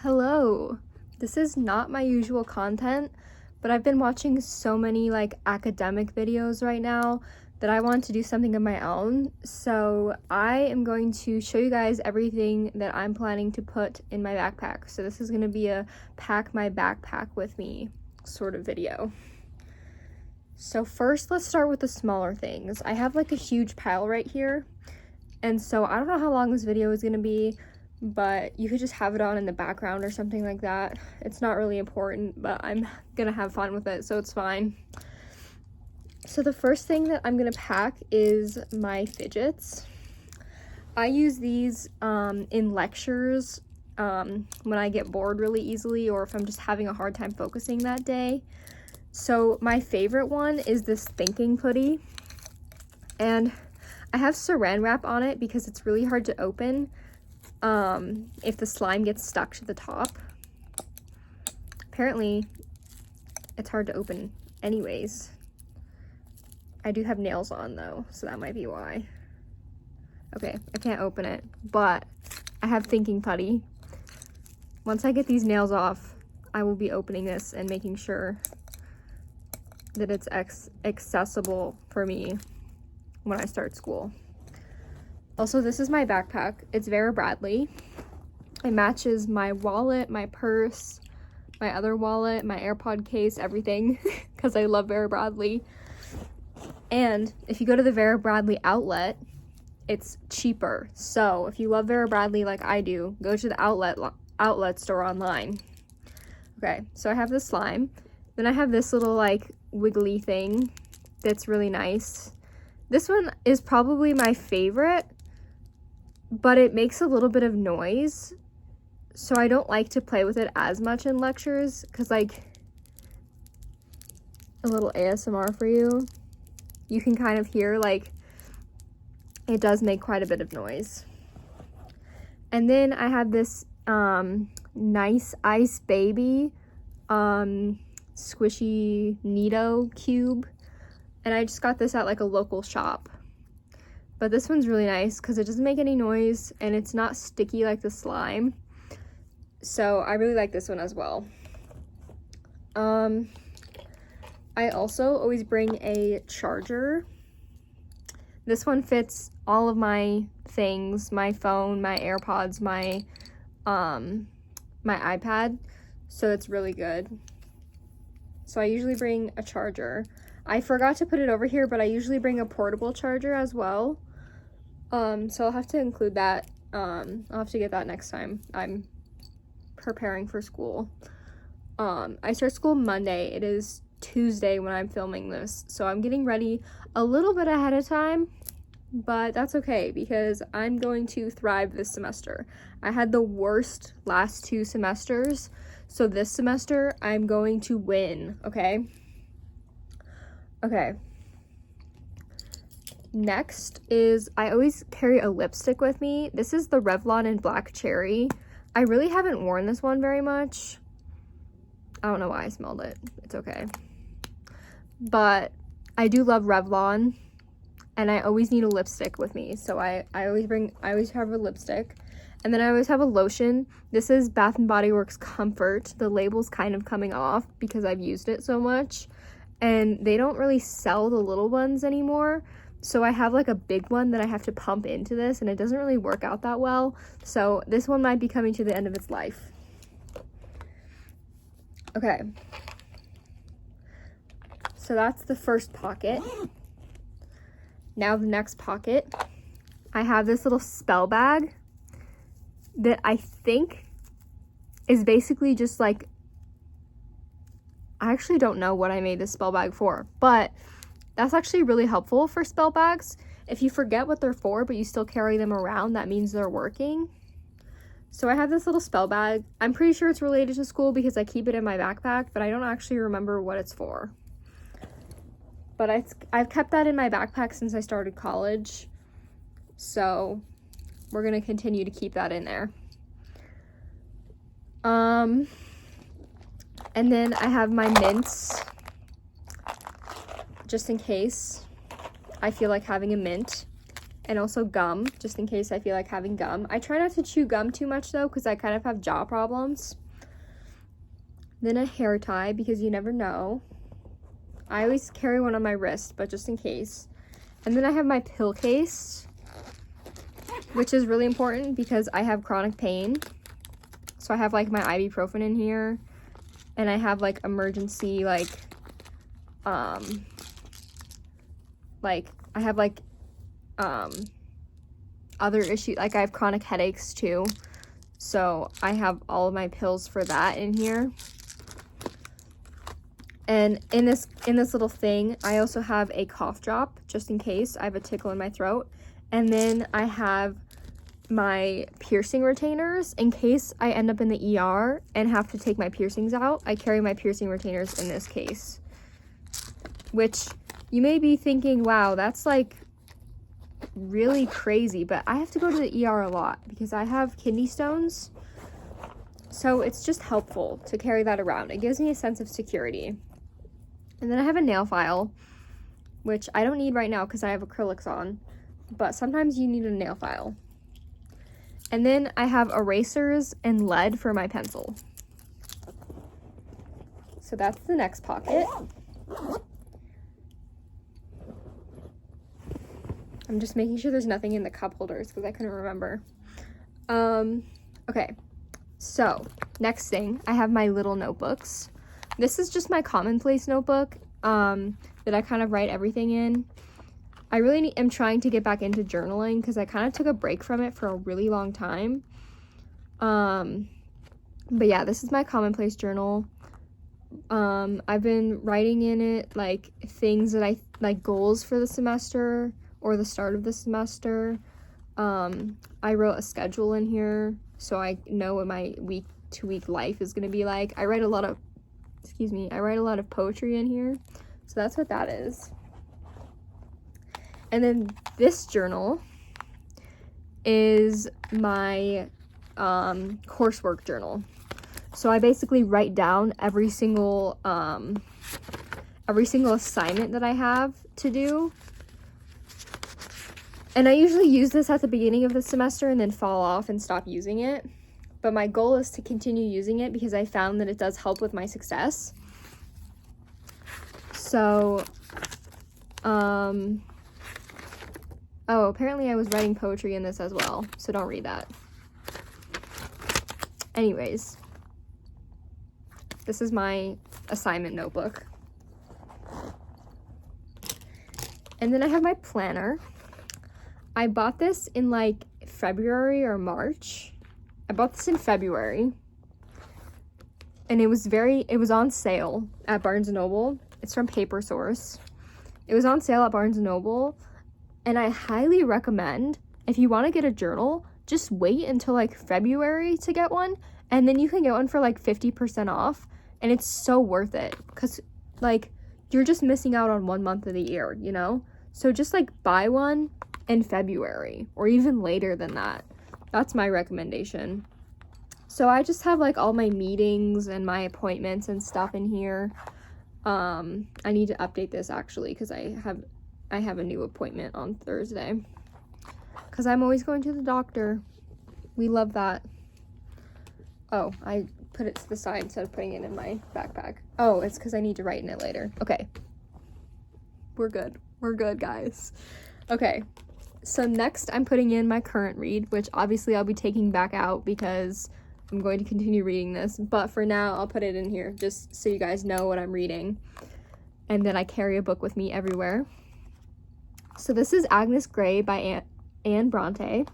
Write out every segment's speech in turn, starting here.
Hello. This is not my usual content, but I've been watching so many academic videos right now that I want to do something of my own. So I am going to show you guys everything that I'm planning to put in my backpack. So this is going to be a pack my backpack with me sort of video. So first, let's start with the smaller things. I have like a huge pile right here. And so I don't know how long this video is going to be, but you could just have it on in the background or something like that. It's not really important, but I'm gonna have fun with it, so it's fine. So the first thing that I'm gonna pack is my fidgets. I use these in lectures when I get bored really easily, or if I'm just having a hard time focusing that day. So my favorite one is this thinking putty, and I have saran wrap on it because it's really hard to open if the slime gets stuck to the top. Apparently it's hard to open anyways. I do have nails on though, so that might be why. Okay, I can't open it, but I have thinking putty. Once I get these nails off, I will be opening this and making sure that it's accessible for me when I start school. Also, this is my backpack. It's Vera Bradley. It matches my wallet, my purse, my other wallet, my AirPod case, everything, because I love Vera Bradley. And if you go to the Vera Bradley outlet, it's cheaper. So if you love Vera Bradley like I do, go to the outlet store online. Okay, so I have the slime. Then I have this little wiggly thing that's really nice. This one is probably my favorite, but it makes a little bit of noise, so I don't like to play with it as much in lectures, because a little ASMR for you, you can kind of hear it does make quite a bit of noise. And then I have this Nice Ice Baby squishy Neato cube, and I just got this at a local shop. But this one's really nice because it doesn't make any noise and it's not sticky like the slime. So I really like this one as well. I also always bring a charger. This one fits all of my things, my phone, my AirPods, my iPad. So it's really good. So I usually bring a charger. I forgot to put it over here, but I usually bring a portable charger as well. So I'll have to include that. I'll have to get that next time I'm preparing for school. I start school Monday. It is Tuesday when I'm filming this, so I'm getting ready a little bit ahead of time, but that's okay because I'm going to thrive this semester. I had the worst last 2 semesters, so this semester I'm going to win, okay? Okay. Next is, I always carry a lipstick with me. This is the Revlon in Black Cherry. I really haven't worn this one very much. I don't know why I smelled it. It's okay. But I do love Revlon, and I always need a lipstick with me. So I always have a lipstick. And then I always have a lotion. This is Bath & Body Works Comfort. The label's kind of coming off because I've used it so much. And they don't really sell the little ones anymore. So I have a big one that I have to pump into this, and it doesn't really work out that well. So this one might be coming to the end of its life. Okay. So that's the first pocket. Now the next pocket. I have this little spell bag that I think is basically just I actually don't know what I made this spell bag for, but that's actually really helpful for spell bags. If you forget what they're for, but you still carry them around, that means they're working. So I have this little spell bag. I'm pretty sure it's related to school because I keep it in my backpack, but I don't actually remember what it's for. But I've kept that in my backpack since I started college. So we're gonna continue to keep that in there. And then I have my mints, just in case I feel like having a mint. and also gum, just in case I feel like having gum. I try not to chew gum too much though, because I kind of have jaw problems. Then a hair tie, because you never know. I always carry one on my wrist, but just in case. And then I have my pill case, which is really important because I have chronic pain. So I have like my ibuprofen in here, and I have like emergency I have like other issues, like I have chronic headaches too. So I have all of my pills for that in here. And in this little thing, I also have a cough drop, just in case I have a tickle in my throat. And then I have my piercing retainers in case I end up in the ER and have to take my piercings out. I carry my piercing retainers in this case. Which you may be thinking, wow, that's like really crazy, but I have to go to the ER a lot because I have kidney stones. So it's just helpful to carry that around. It gives me a sense of security. And then I have a nail file, which I don't need right now because I have acrylics on, but sometimes you need a nail file. And then I have erasers and lead for my pencil. So that's the next pocket. I'm just making sure there's nothing in the cup holders because I couldn't remember. Okay, so next thing, I have my little notebooks. This is just my commonplace notebook that I kind of write everything in. I really am trying to get back into journaling because I kind of took a break from it for a really long time. But yeah, this is my commonplace journal. I've been writing in it like things that I like, goals for the semester or the start of the semester. I wrote a schedule in here so I know what my week-to-week life is going to be like. I write a lot of poetry in here. So that's what that is. And then this journal is my coursework journal. So I basically write down every single assignment that I have to do. And I usually use this at the beginning of the semester and then fall off and stop using it. But my goal is to continue using it because I found that it does help with my success. So, apparently I was writing poetry in this as well, so don't read that. Anyways, this is my assignment notebook. And then I have my planner. I bought this in like February or March. I bought this in February. And it was on sale at Barnes & Noble. It's from Paper Source. It was on sale at Barnes & Noble. And I highly recommend, if you want to get a journal, just wait until like February to get one. And then you can get one for like 50% off. And it's so worth it. Because like, you're just missing out on 1 month of the year, you know? So just like buy one in February or even later than that. That's my recommendation. So I just have like all my meetings and my appointments and stuff in here. I need to update this actually because I have a new appointment on Thursday. Because I'm always going to the doctor. We love that. Oh, I put it to the side instead of putting it in my backpack. Oh, it's because I need to write in it later. Okay. We're good. We're good, guys. Okay. So next I'm putting in my current read, which obviously I'll be taking back out because I'm going to continue reading this. But for now, I'll put it in here just so you guys know what I'm reading. And then I carry a book with me everywhere. So this is Agnes Grey by Anne Bronte.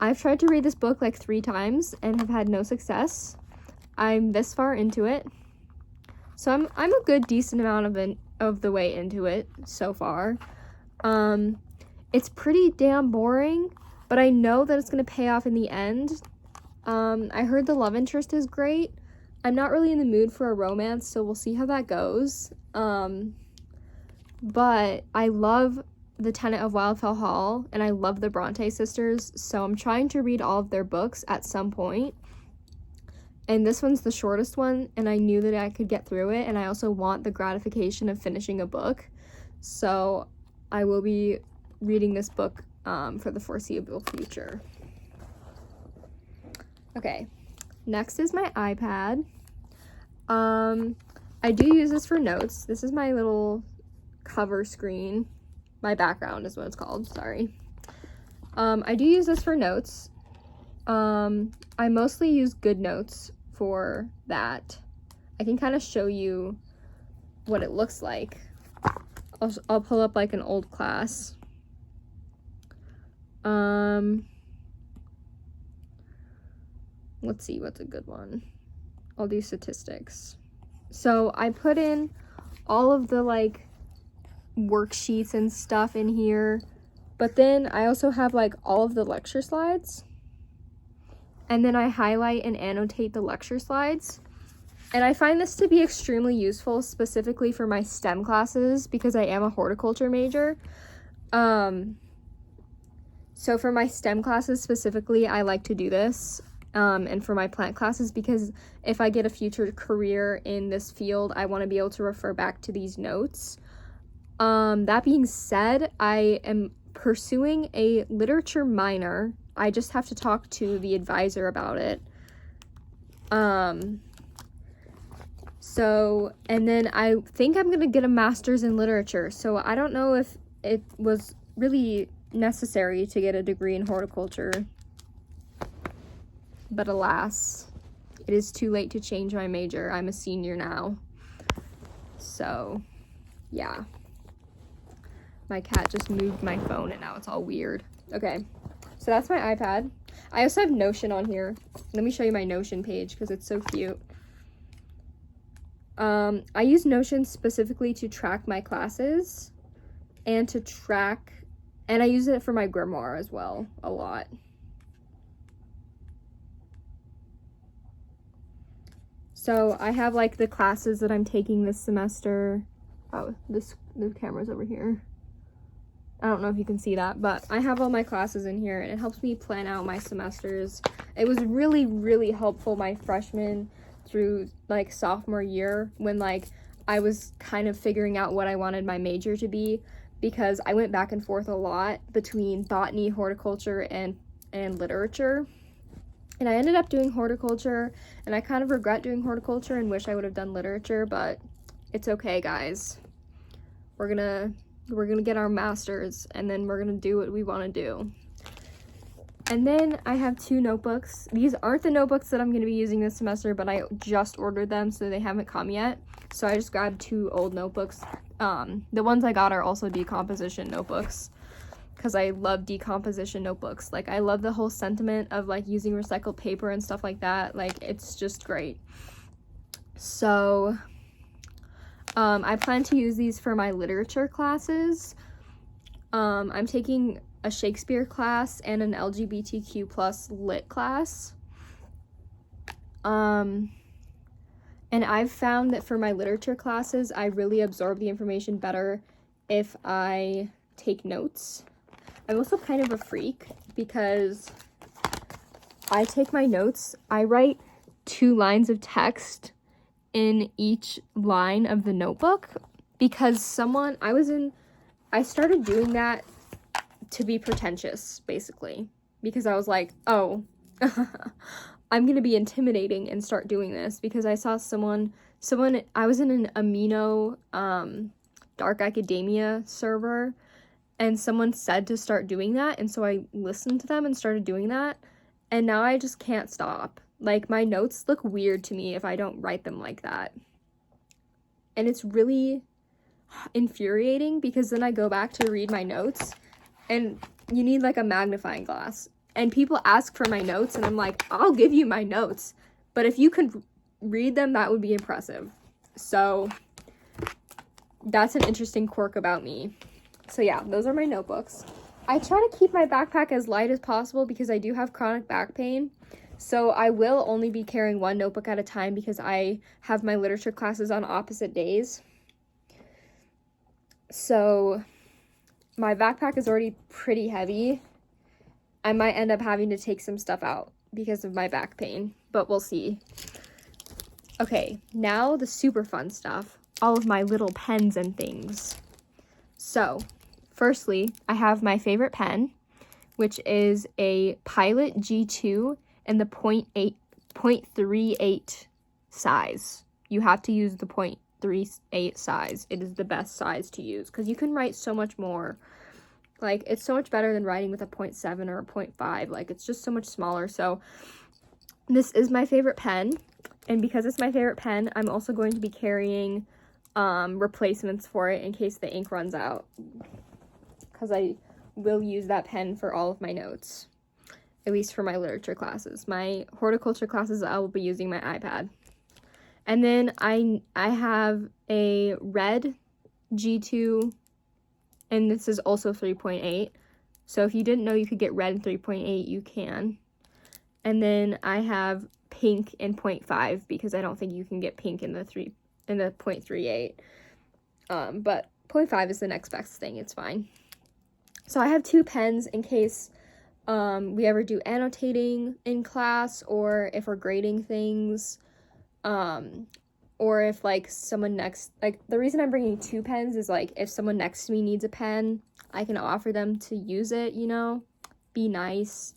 I've tried to read this book like 3 times and have had no success. I'm this far into it. So I'm a good decent amount of the way into it so far. It's pretty damn boring, but I know that it's going to pay off in the end. I heard the love interest is great. I'm not really in the mood for a romance, so we'll see how that goes. But I love The Tenant of Wildfell Hall, and I love the Bronte sisters, so I'm trying to read all of their books at some point. And this one's the shortest one, and I knew that I could get through it, and I also want the gratification of finishing a book. So I will be reading this book for the foreseeable future. Okay, next is my iPad. I do use this for notes. This is my little cover screen. My background is what it's called, sorry. I do use this for notes. I mostly use GoodNotes for that. I can kind of show you what it looks like. I'll pull up like an old class. Let's see what's a good one. I'll do statistics. So I put in all of the like worksheets and stuff in here, but then I also have like all of the lecture slides, and then I highlight and annotate the lecture slides. And I find this to be extremely useful, specifically for my STEM classes, because I am a horticulture major. So for my STEM classes specifically, I like to do this. And for my plant classes, because if I get a future career in this field, I want to be able to refer back to these notes. That being said, I am pursuing a literature minor. I just have to talk to the advisor about it. So, and then I think I'm gonna get a master's in literature. So I don't know if it was really necessary to get a degree in horticulture. But alas, it is too late to change my major. I'm a senior now. So, yeah. My cat just moved my phone and now it's all weird. Okay, so that's my iPad. I also have Notion on here. Let me show you my Notion page because it's so cute. I use Notion specifically to track my classes and and I use it for my grimoire as well, a lot. So I have like the classes that I'm taking this semester. Oh, the camera's over here. I don't know if you can see that, but I have all my classes in here and it helps me plan out my semesters. It was really, really helpful my freshman through like sophomore year when like I was kind of figuring out what I wanted my major to be, because I went back and forth a lot between botany, horticulture, and literature. And I ended up doing horticulture, and I kind of regret doing horticulture and wish I would have done literature, but it's okay, guys. We're gonna get our masters, and then we're gonna do what we want to do. And then I have 2 notebooks. These aren't the notebooks that I'm gonna be using this semester, but I just ordered them, so they haven't come yet. So I just grabbed 2 old notebooks. The ones I got are also decomposition notebooks, because I love decomposition notebooks. Like, I love the whole sentiment of like using recycled paper and stuff like that. Like, it's just great. So I plan to use these for my literature classes. I'm taking a Shakespeare class and an LGBTQ+ lit class. And I've found that for my literature classes, I really absorb the information better if I take notes. I'm also kind of a freak because I take my notes, I write 2 lines of text in each line of the notebook, because I started doing that to be pretentious, basically, because I was like, oh, I'm gonna be intimidating and start doing this, because I saw someone, I was in an Amino Dark Academia server, and someone said to start doing that, and so I listened to them and started doing that, and now I just can't stop. Like, my notes look weird to me if I don't write them like that. And it's really infuriating, because then I go back to read my notes, and you need like a magnifying glass. And people ask for my notes, and I'm like, I'll give you my notes, but if you could read them, that would be impressive. So that's an interesting quirk about me. So yeah, those are my notebooks. I try to keep my backpack as light as possible because I do have chronic back pain. So I will only be carrying 1 notebook at a time, because I have my literature classes on opposite days. So my backpack is already pretty heavy. I might end up having to take some stuff out because of my back pain, but we'll see. Okay, now the super fun stuff. All of my little pens and things. So, firstly, I have my favorite pen. which is a Pilot G2 in the 0.38 size. You have to use the 0.38 size. It is the best size to use because you can write so much more. Like, it's so much better than writing with a 0.7 or a 0.5. Like, it's just so much smaller. So this is my favorite pen, and because it's my favorite pen, I'm also going to be carrying replacements for it in case the ink runs out, because I will use that pen for all of my notes, at least for my literature classes. My horticulture classes, I will be using my iPad. And then I have a red G2, and this is also 3.8. So if you didn't know you could get red in 3.8, you can. And then I have pink in 0.5 because I don't think you can get pink in the 0.38. But 0.5 is the next best thing. It's fine. So I have 2 pens in case we ever do annotating in class, or if we're grading things, or if like someone next, like the reason I'm bringing 2 pens is like if someone next to me needs a pen, I can offer them to use it, you know. Be nice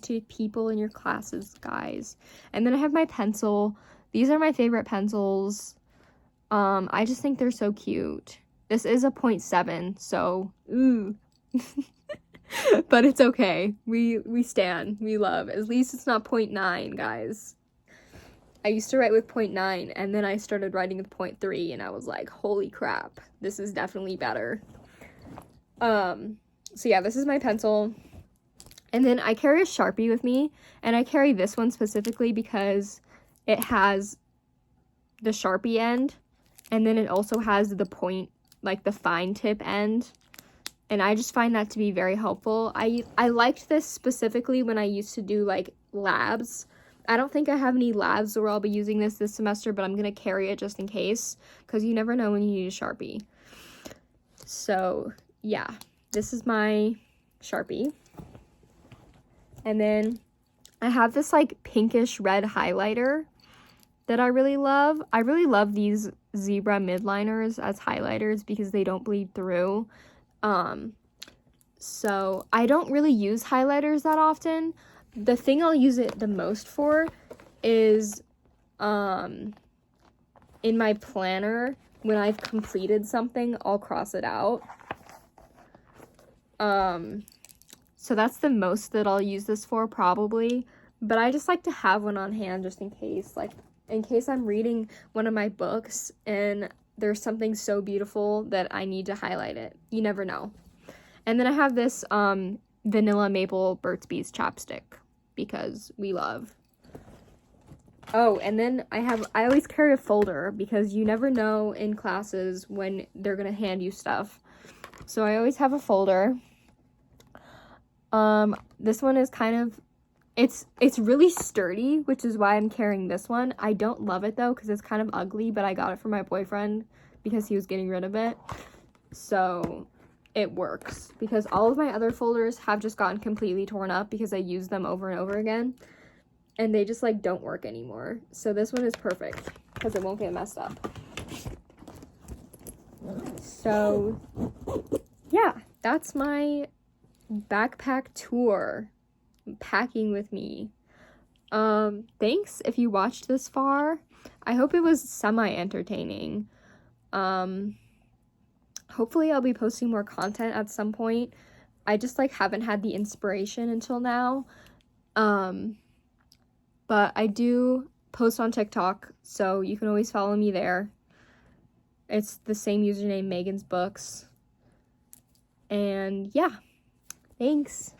to people in your classes, guys. And then I have my pencil. These are my favorite pencils. I just think they're so cute. This is a 0.7, so ooh. But it's okay. We stand. We love. At least it's not 0.9, guys. I used to write with 0.9, and then I started writing with 0.3, and I was like, holy crap, this is definitely better. So yeah, this is my pencil. And then I carry a Sharpie with me, and I carry this one specifically because it has the Sharpie end, and then it also has the point, like the fine tip end, and I just find that to be very helpful. I liked this specifically when I used to do like labs. I don't think I have any labs where I'll be using this semester, but I'm going to carry it just in case, because you never know when you need a Sharpie. So yeah, this is my Sharpie. And then I have this like pinkish red highlighter that I really love. I really love these zebra midliners as highlighters because they don't bleed through. So I don't really use highlighters that often. The thing I'll use it the most for is in my planner. When I've completed something, I'll cross it out. So that's the most that I'll use this for, probably. But I just like to have one on hand just in case. Like, in case I'm reading one of my books and there's something so beautiful that I need to highlight it. You never know. And then I have this vanilla maple Burt's Bees chapstick because we love. Oh, and then I always carry a folder because you never know in classes when they're going to hand you stuff. So I always have a folder. This one is kind of, it's really sturdy, which is why I'm carrying this one. I don't love it though, because it's kind of ugly, but I got it for my boyfriend because he was getting rid of it. So it works, because all of my other folders have just gotten completely torn up because I use them over and over again, and they just like don't work anymore. So this one is perfect because it won't get messed up. So yeah, that's my backpack tour, packing with me. Thanks if you watched this far. I hope it was semi-entertaining. Hopefully I'll be posting more content at some point. I just like haven't had the inspiration until now. But I do post on TikTok, so you can always follow me there. It's the same username, Megan's Books. And yeah, thanks.